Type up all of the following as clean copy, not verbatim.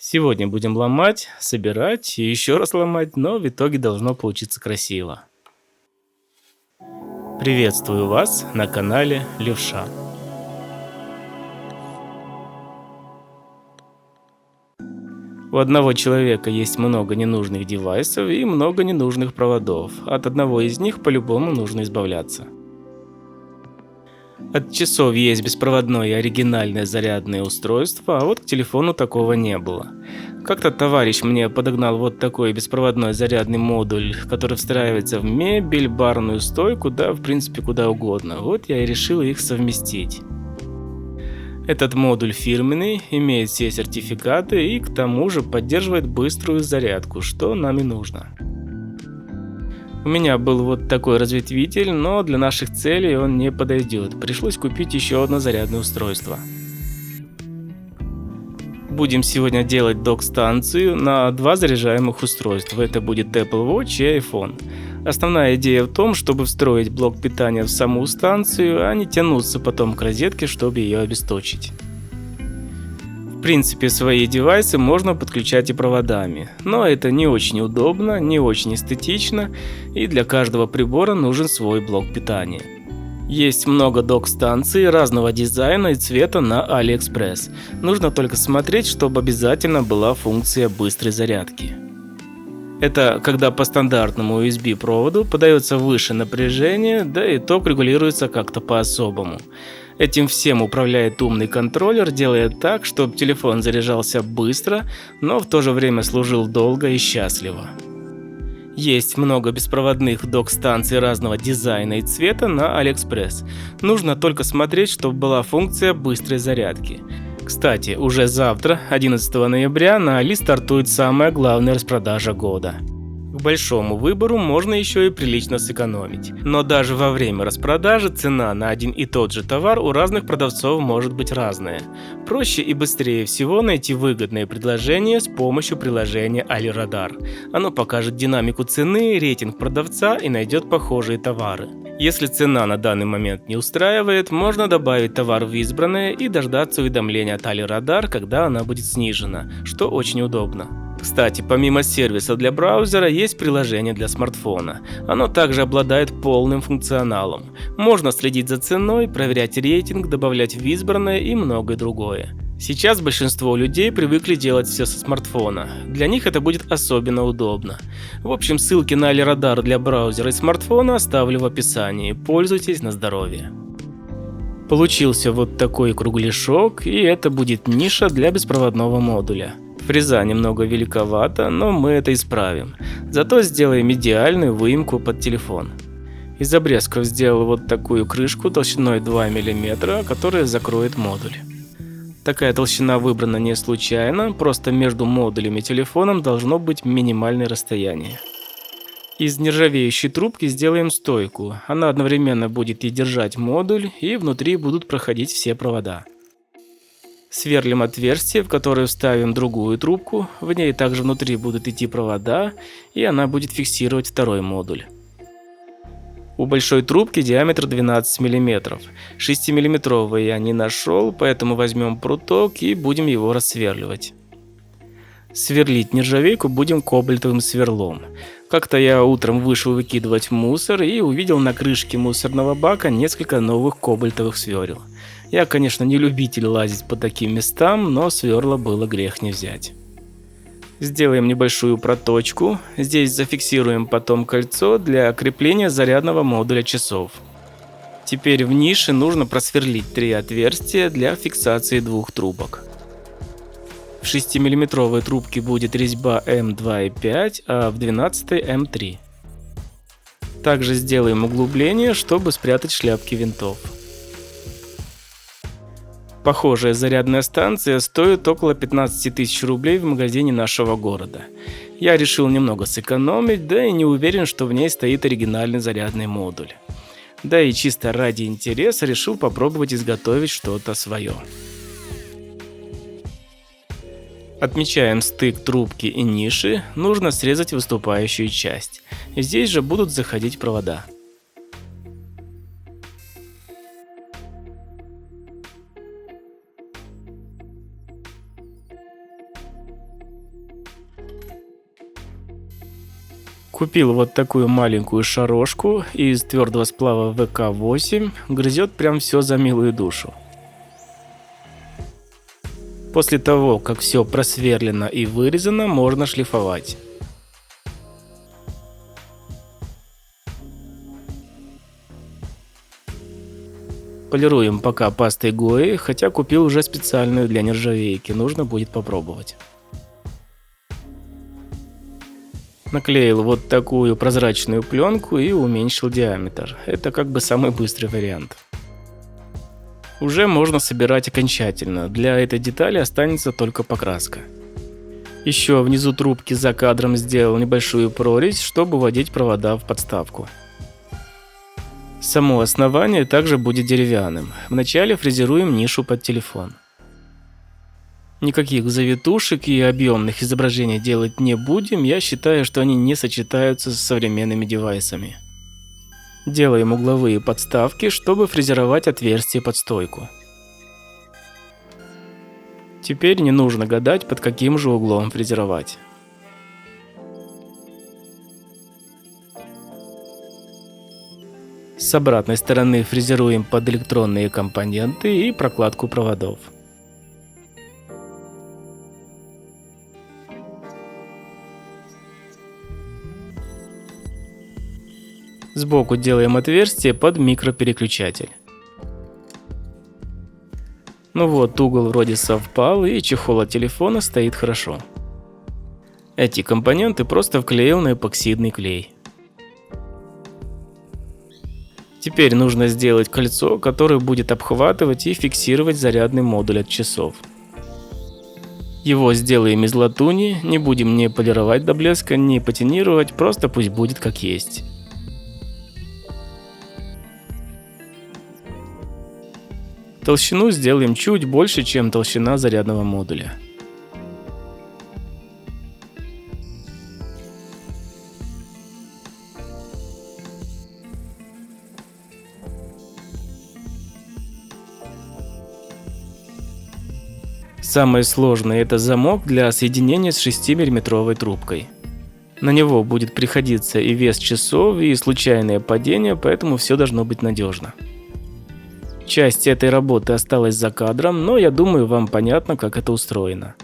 Сегодня будем ломать, собирать и еще раз ломать, но в итоге должно получиться красиво. Приветствую вас на канале Левша. У одного человека есть много ненужных девайсов и много ненужных проводов. От одного из них по-любому нужно избавляться. От часов есть беспроводное и оригинальное зарядное устройство, а вот к телефону такого не было. Как-то товарищ мне подогнал вот такой беспроводной зарядный модуль, который встраивается в мебель, барную стойку, да в принципе куда угодно. Вот я и решил их совместить. Этот модуль фирменный, имеет все сертификаты и к тому же поддерживает быструю зарядку, что нам и нужно. У меня был вот такой разветвитель, но для наших целей он не подойдет. Пришлось купить еще одно зарядное устройство. Будем сегодня делать док-станцию на два заряжаемых устройства. Это будет Apple Watch и iPhone. Основная идея в том, чтобы встроить блок питания в саму станцию, а не тянуться потом к розетке, чтобы ее обесточить. В принципе, свои девайсы можно подключать и проводами, но это не очень удобно, не очень эстетично, и для каждого прибора нужен свой блок питания. Есть много док-станций разного дизайна и цвета на AliExpress. Нужно только смотреть, чтобы обязательно была функция быстрой зарядки. Это когда по стандартному USB проводу подается выше напряжение, да и ток регулируется как-то по-особому. Этим всем управляет умный контроллер, делая так, чтобы телефон заряжался быстро, но в то же время служил долго и счастливо. Есть много беспроводных док-станций разного дизайна и цвета на AliExpress. Нужно только смотреть, чтобы была функция быстрой зарядки. Кстати, уже завтра, 11 ноября, на Али стартует самая главная распродажа года. К большому выбору можно еще и прилично сэкономить. Но даже во время распродажи цена на один и тот же товар у разных продавцов может быть разная. Проще и быстрее всего найти выгодное предложение с помощью приложения AliRadar. Оно покажет динамику цены, рейтинг продавца и найдет похожие товары. Если цена на данный момент не устраивает, можно добавить товар в избранное и дождаться уведомления от AliRadar, когда она будет снижена, что очень удобно. Кстати, помимо сервиса для браузера, есть приложение для смартфона. Оно также обладает полным функционалом. Можно следить за ценой, проверять рейтинг, добавлять в избранное и многое другое. Сейчас большинство людей привыкли делать все со смартфона. Для них это будет особенно удобно. В общем, ссылки на AliRadar для браузера и смартфона оставлю в описании. Пользуйтесь на здоровье. Получился вот такой кругляшок, и это будет ниша для беспроводного модуля. Фреза немного великовата, но мы это исправим. Зато сделаем идеальную выемку под телефон. Из обрезков сделал вот такую крышку толщиной 2 мм, которая закроет модуль. Такая толщина выбрана не случайно, просто между модулем и телефоном должно быть минимальное расстояние. Из нержавеющей трубки сделаем стойку. Она одновременно будет и держать модуль, и внутри будут проходить все провода. Сверлим отверстие, в которое вставим другую трубку, в ней также внутри будут идти провода, и она будет фиксировать второй модуль. У большой трубки диаметр 12 мм. 6-миллиметровый я не нашел, поэтому возьмем пруток и будем его рассверливать. Сверлить нержавейку будем кобальтовым сверлом. Как-то я утром вышел выкидывать мусор и увидел на крышке мусорного бака несколько новых кобальтовых сверел. Я, конечно, не любитель лазить по таким местам, но сверла было грех не взять. Сделаем небольшую проточку. Здесь зафиксируем потом кольцо для крепления зарядного модуля часов. Теперь в нише нужно просверлить 3 отверстия для фиксации двух трубок. В 6-миллиметровой трубке будет резьба М2,5, а в 12-й М3. Также сделаем углубление, чтобы спрятать шляпки винтов. Похожая зарядная станция стоит около 15 тысяч рублей в магазине нашего города. Я решил немного сэкономить, да и не уверен, что в ней стоит оригинальный зарядный модуль. Да и чисто ради интереса решил попробовать изготовить что-то свое. Отмечаем стык трубки и ниши, нужно срезать выступающую часть. Здесь же будут заходить провода. Купил вот такую маленькую шарошку из твердого сплава ВК-8, грызет прям все за милую душу. После того, как все просверлено и вырезано, можно шлифовать. Полируем пока пастой Гои, хотя купил уже специальную для нержавейки, нужно будет попробовать. Наклеил вот такую прозрачную пленку и уменьшил диаметр. Это как бы самый быстрый вариант. Уже можно собирать окончательно. Для этой детали останется только покраска. Еще внизу трубки за кадром сделал небольшую прорезь, чтобы вводить провода в подставку. Само основание также будет деревянным. Вначале фрезеруем нишу под телефон. Никаких завитушек и объемных изображений делать не будем, я считаю, что они не сочетаются с современными девайсами. Делаем угловые подставки, чтобы фрезеровать отверстие под стойку. Теперь не нужно гадать, под каким же углом фрезеровать. С обратной стороны фрезеруем под электронные компоненты и прокладку проводов. Сбоку делаем отверстие под микропереключатель. Ну вот, угол вроде совпал, и чехол от телефона стоит хорошо. Эти компоненты просто вклеил на эпоксидный клей. Теперь нужно сделать кольцо, которое будет обхватывать и фиксировать зарядный модуль от часов. Его сделаем из латуни, не будем ни полировать до блеска, ни патинировать, просто пусть будет как есть. Толщину сделаем чуть больше, чем толщина зарядного модуля. Самое сложное — это замок для соединения с 6-мм трубкой. На него будет приходиться и вес часов, и случайное падение, поэтому все должно быть надежно. Часть этой работы осталась за кадром, но я думаю, вам понятно, как это устроено.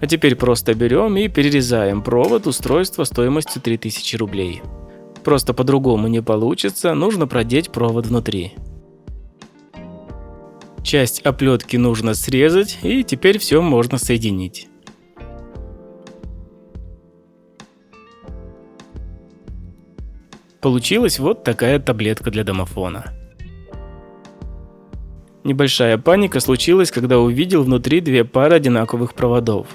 А теперь просто берем и перерезаем провод устройства стоимостью 3000 рублей. Просто по-другому не получится, нужно продеть провод внутри. Часть оплетки нужно срезать, и теперь все можно соединить. Получилась вот такая таблетка для домофона. Небольшая паника случилась, когда увидел внутри две пары одинаковых проводов.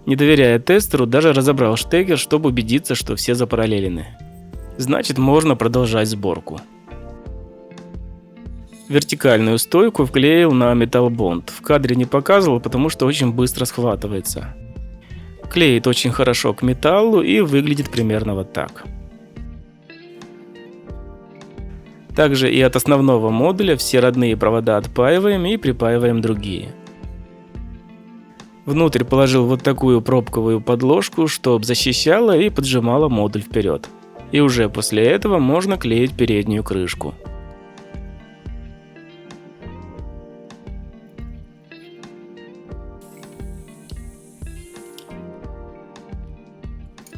Не доверяя тестеру, даже разобрал штекер, чтобы убедиться, что все запараллелены. Значит, можно продолжать сборку. Вертикальную стойку вклеил на металлбонд. В кадре не показывал, потому что очень быстро схватывается. Клеит очень хорошо к металлу и выглядит примерно вот так. Также и от основного модуля все родные провода отпаиваем и припаиваем другие. Внутрь положил вот такую пробковую подложку, чтобы защищала и поджимала модуль вперед. И уже после этого можно клеить переднюю крышку.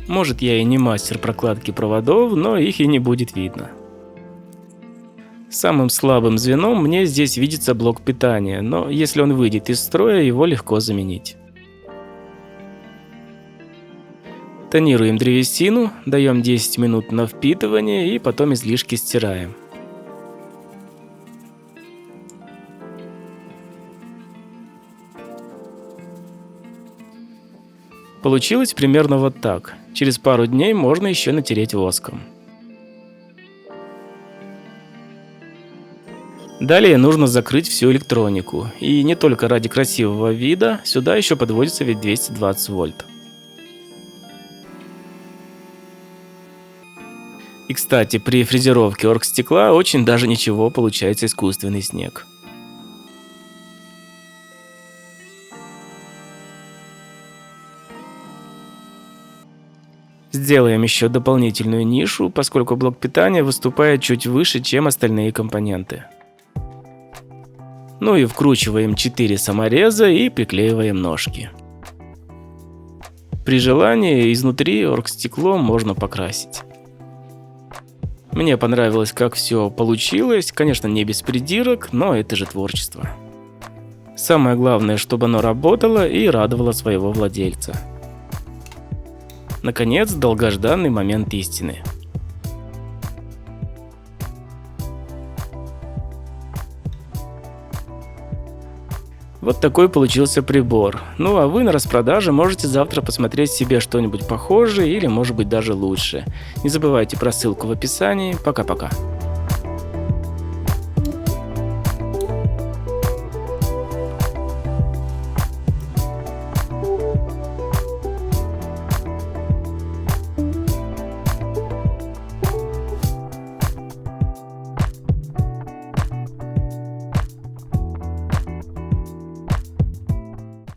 Может, я и не мастер прокладки проводов, но их и не будет видно. Самым слабым звеном мне здесь видится блок питания, но если он выйдет из строя, его легко заменить. Тонируем древесину, даем 10 минут на впитывание и потом излишки стираем. Получилось примерно вот так. Через пару дней можно еще натереть воском. Далее нужно закрыть всю электронику. И не только ради красивого вида, сюда еще подводится ведь 220 вольт. И кстати, при фрезеровке оргстекла очень даже ничего получается искусственный снег. Сделаем еще дополнительную нишу, поскольку блок питания выступает чуть выше, чем остальные компоненты. Ну и вкручиваем 4 самореза и приклеиваем ножки. При желании изнутри оргстеклом можно покрасить. Мне понравилось, как все получилось, конечно, не без придирок, но это же творчество. Самое главное, чтобы оно работало и радовало своего владельца. Наконец, долгожданный момент истины. Вот такой получился прибор. Ну а вы на распродаже можете завтра посмотреть себе что-нибудь похожее или может быть даже лучше. Не забывайте про ссылку в описании. Пока-пока.